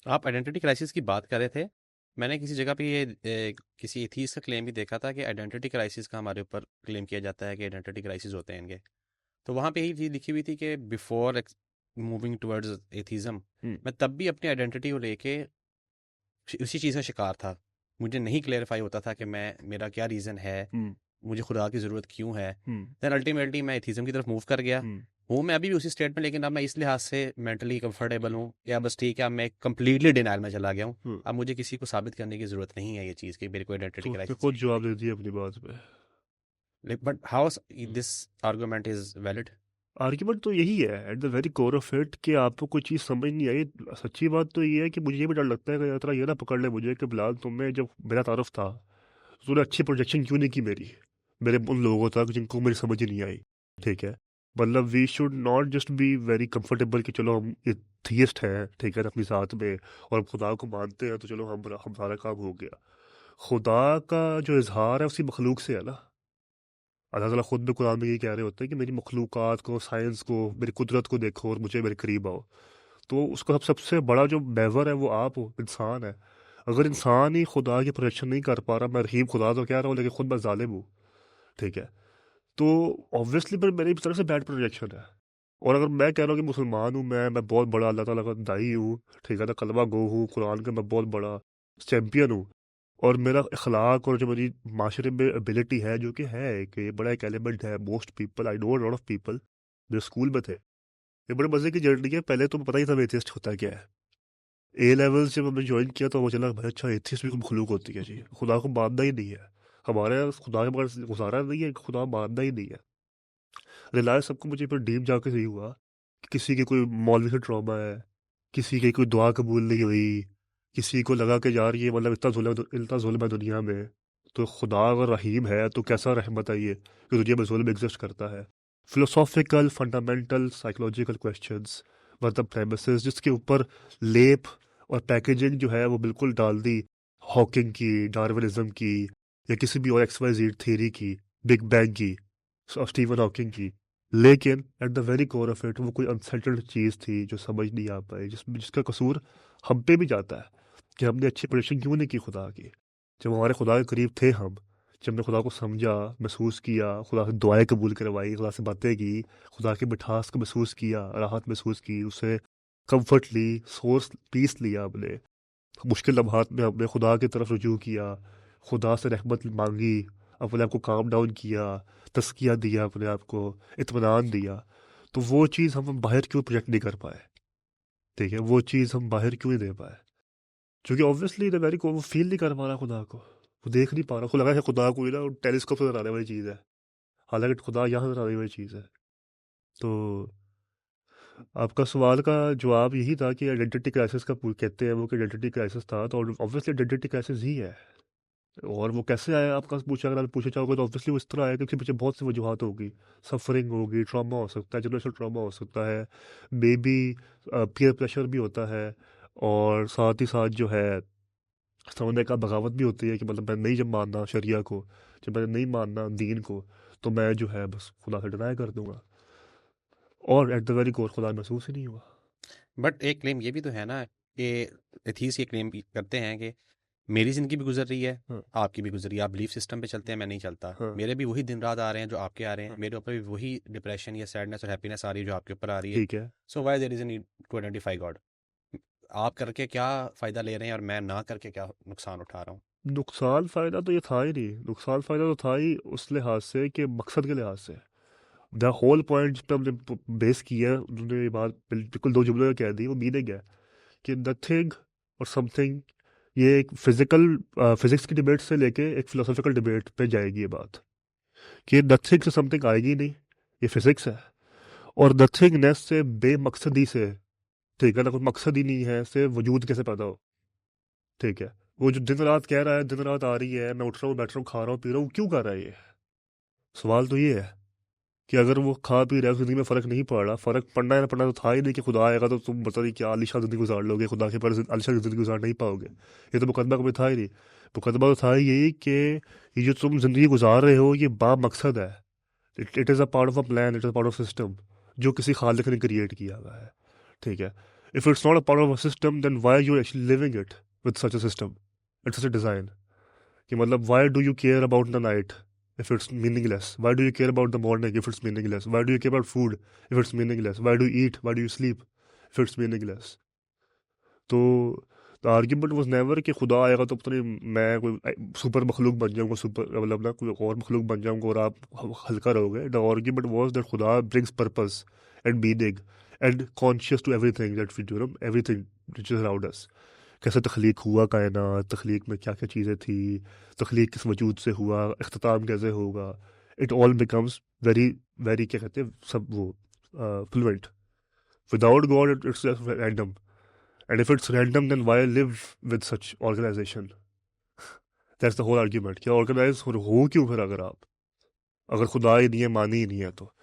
آپ identity crisis کی بات کر رہے تھے. میں نے کسی جگہ پہ یہ کسی ایتھیس کا کلیم بھی دیکھا تھا کہ آئیڈینٹی کرائسس کا ہمارے اوپر کلیم کیا جاتا ہے کہ آئیڈینٹی کرائسس ہوتے ہیں ان کے. تو وہاں پہ یہی چیز لکھی ہوئی تھی کہ بیفور موونگ ٹورڈز ایتھیزم میں تب بھی اپنی آئیڈینٹی کو لے کے اسی چیز کا شکار تھا. مجھے نہیں کلیئرفائی ہوتا تھا کہ میرا کیا ریزن ہے, مجھے خدا کی ضرورت کیوں ہے. دین الٹیمیٹلی میں ایتھیزم کی طرف موو کر گیا. ہوں میں ابھی بھی اسی اسٹیٹ میں, لیکن اب میں اس لحاظ سے مینٹلی کمفرٹیبل ہوں یا بس ٹھیک ہے, اب میں کمپلیٹلی ڈینائل میں چلا گیا ہوں. اب مجھے کسی کو ثابت کرنے کی ضرورت نہیں ہے یہ چیز کہ میرے کو آئیڈینٹی تو اس نے کرائسس خود جواب دے دیا اپنی بات پہ. ہے. But how this argument is valid? Argument تو یہی ہے at the very core of it کہ آپ کو کوئی چیز سمجھ نہیں آئی. سچی بات تو یہ ہے کہ مجھے یہ بھی ڈر لگتا ہے کہ یا طرح یہ نہ پکڑ لے مجھے کہ بلال تم نے جب میرا تعارف تھا تو نے اچھی پروجیکشن کیوں نہیں کی میرے ان لوگوں تک جن کو میری سمجھ ہی نہیں آئی. ٹھیک ہے, مطلب we should not just be very comfortable کہ چلو ہم تھیسٹ ہیں, ٹھیک ہے, اپنی ذات میں, اور خدا کو مانتے ہیں تو چلو ہم سارا کام ہو گیا. خدا کا جو اظہار ہے اسی مخلوق سے ہے نا. اللہ تعالیٰ خود بھی قرآن میں یہ کہہ رہے ہوتے ہیں کہ میری مخلوقات کو, سائنس کو, میری قدرت کو دیکھو اور مجھے میرے قریب آؤ. تو اس کا سب سے بڑا جو محور ہے وہ آپ ہو, انسان ہے. اگر انسان ہی خدا کی پروجیکشن نہیں کر پا رہا, میں رحیم خدا تو کہہ رہا ہوں لیکن خود میں ظالم ہوں, ٹھیک ہے, تو اوبویسلی پھر میری طرف سے بیڈ پروجیکشن ہے. اور اگر میں کہہ رہا ہوں کہ مسلمان ہوں, میں بہت بڑا اللہ تعالیٰ کا دائی ہوں, ٹھیک ہے نا, کلمہ گو ہوں, قرآن کا میں بہت بڑا چیمپئن ہوں, اور میرا اخلاق اور جو میری معاشرے میں ابیلٹی ہے جو کہ ہے کہ یہ بڑا ایک ایلیمنٹ ہے. Most people, I know lot of people جو اسکول میں تھے, یہ بڑے مزے کی جرنی ہے. پہلے تو پتہ ہی تھا ایتھیسٹ ہوتا کیا ہے. اے لیول جب ہم نے جوائن کیا تو وہ چلا بھائی اچھا ایتھیسٹ بھی مخلوق ہوتی ہے جی, خدا کو ماننا ہی نہیں ہے, ہمارے خدا کے بغیر گزارا نہیں ہے, خدا ماننا ہی نہیں ہے. ریلائز سب کو مجھے پھر ڈیپ جا کے صحیح ہوا کہ کسی کے کوئی مولوی سے ٹراما ہے, کسی کی کوئی دعا قبول نہیں ہوئی, کسی کو لگا کہ یار یہ مطلب اتنا ظلم ہے دنیا میں, تو خدا اگر رحیم ہے تو کیسا رحمت ہے یہ کہ دنیا میں ظلم ایگزسٹ کرتا ہے. فلوسافیکل فنڈامنٹل سائیکولوجیکل کویسچنز, مطلب پریمسز جس کے اوپر لیپ اور پیکیجنگ جو ہے وہ بالکل ڈال دی ہاکنگ کی, ڈارونزم کی, یا کسی بھی اور ایکس وائی زیڈ تھیری کی, بگ بینگ کی, اسٹیون ہاکنگ کی. لیکن at the very core of it وہ کوئی انسیٹلڈ چیز تھی جو سمجھ نہیں آ پائی, جس کا قصور ہم پہ بھی جاتا ہے کہ ہم نے اچھی پریشن کیوں نہیں کی خدا کی. جب ہمارے خدا کے قریب تھے ہم, جب ہم نے خدا کو سمجھا, محسوس کیا, خدا سے دعائیں قبول کروائی, خدا سے باتیں کی, خدا کی مٹھاس کو محسوس کیا, راحت محسوس کی, اسے کمفرٹ لی, سورس پیس لیا, ہم نے مشکل لمحات میں ہم نے خدا کی طرف رجوع کیا, خدا سے رحمت مانگی, اپنے آپ کو کام ڈاؤن کیا, تزکیہ دیا, اپنے آپ کو اطمینان دیا. تو وہ چیز ہم باہر کیوں پروجیکٹ نہیں کر پائے, ٹھیک ہے, وہ چیز ہم باہر کیوں نہیں دے پائے, کیونکہ اوبویسلی ویری کو وہ فیل نہیں کر پا رہا خدا کو, وہ دیکھ نہیں پا رہا. کو لگا ہے خدا کو نا ٹیلیسکوپ سے نظر آنے والی چیز ہے, حالانکہ خدا یہاں نظر آنے والی چیز ہے. تو آپ کا سوال کا جواب یہی تھا کہ آئیڈینٹی کرائسس کا کہتے ہیں وہ کہ آئیڈینٹی کرائسس تھا, تو اوبویسلی آئیڈینٹی کرائسس ہی ہے. اور وہ کیسے آیا آپ کا پوچھا, اگر آپ پوچھنا چاہو گے تو اوبویسلی وہ اس طرح آیا کہ اس کے پیچھے بہت سی وجوہات ہوگی. سفرنگ ہوگی, ٹراما ہو سکتا ہے, جنریشنل ٹراما ہو سکتا ہے, مے بی پیئر پریشر بھی ہوتا ہے, اور ساتھ ہی ساتھ جو ہے سمجھنے کا بغاوت بھی ہوتی ہے کہ مطلب میں نہیں جب ماننا شریعہ کو, جب میں نہیں ماننا دین کو, تو میں جو ہے بس خدا سے ڈینائی کر دوں گا, اور ایٹ دا ویری کور خدا محسوس ہی نہیں ہوا. بٹ ایک کلیم یہ بھی تو ہے نا کہ ایتھیس یہ کلیم کرتے ہیں کہ میری زندگی بھی گزر رہی ہے, ہاں آپ کی بھی گزر رہی ہے, آپ بلیف سسٹم پہ چلتے ہیں, میں نہیں چلتا, ہاں میرے بھی وہی دن رات آ رہے ہیں جو آپ کے آ رہے ہیں, ہاں میرے اوپر بھی وہی ڈپریشن یا سیڈنس اور ہیپینس آ رہی ہے جو آپ کے اوپر آ رہی ہے. ٹھیک ہے. So why there is a need to identify God. آپ کر کے کیا فائدہ لے رہے ہیں اور میں نہ کر کے کیا نقصان اٹھا رہا ہوں؟ نقصان فائدہ تو یہ تھا ہی نہیں, نقصان فائدہ تو تھا ہی اس لحاظ سے کہ مقصد کے لحاظ سے. دا ہول پوائنٹ جس پہ ہم نے بیس کیا ہے, انہوں نے یہ بات بالکل 2 جملوں میں کہہ دی, وہ میننگ ہے کہ نتھنگ اور سم تھنگ, یہ ایک فزکس کی ڈبیٹ سے لے کے ایک فلاسفیکل ڈبیٹ پہ جائے گی یہ بات, کہ نتھنگ سے سم تھنگ آئے گی نہیں, یہ فزکس ہے. اور نتھنگنیس سے, بے مقصدی سے, ٹھیک ہے نا, کوئی مقصد ہی نہیں ہے, سے وجود کیسے پیدا ہو, ٹھیک ہے. وہ جو دن رات کہہ رہا ہے, دن رات آ رہی ہے, میں اٹھ رہا ہوں, بیٹھ رہا ہوں, کھا رہا ہوں, پی رہا ہوں, کیوں کر رہا ہے یہ سوال تو یہ ہے کہ اگر وہ کھا پی رہا ہے, زندگی میں فرق نہیں پڑ رہا, فرق پڑنا ہے نہ پڑنا تو تھا ہی نہیں کہ خدا آئے گا تو تم بتا نہیں کیا عالیشان زندگی گزار لو گے, خدا کے پر عالیشان زندگی گزار نہیں پاؤ گے. یہ تو مقدمہ کبھی تھا ہی نہیں. مقدمہ تو تھا ہی یہی کہ یہ جو تم زندگی گزار رہے ہو یہ با مقصد ہے, it is a part of a plan, it is a part of system جو کسی خالق نے کریٹ کیا ہوا ہے, ٹھیک ہے. If it's not a part of a system, then why are you actually living it with such a system and such a design? کہ مطلب why do you care about the night if it's meaningless? Why do you care about the morning if it's meaningless? Why do you care about food if it's meaningless? Why do you eat? Why do you sleep if it's meaningless? تو the argument was never کہ خدا آئے گا تو پتہ نہیں میں کوئی super مخلوق بن جاؤں گا، سپر مطلب نا کوئی اور مخلوق بن جاؤں گا اور آپ ہلکا رہو گے. The argument was that خدا brings purpose and meaning and conscious to everything that we do, everything which is around us. کیسے تخلیق ہوا کائنات، تخلیق میں کیا کیا چیزیں تھی، تخلیق کس وجود سے ہوا، اختتام کیسے ہوگا. It all becomes very very کیا کہتے ہیں سب وہ fluent. Without God it's random. And if it's random, then why live with such organization? That's the whole argument. کیا آرگنائز ہو کیوں پھر اگر خدا ہی نہیں ہے، مانی ہی نہیں ہے تو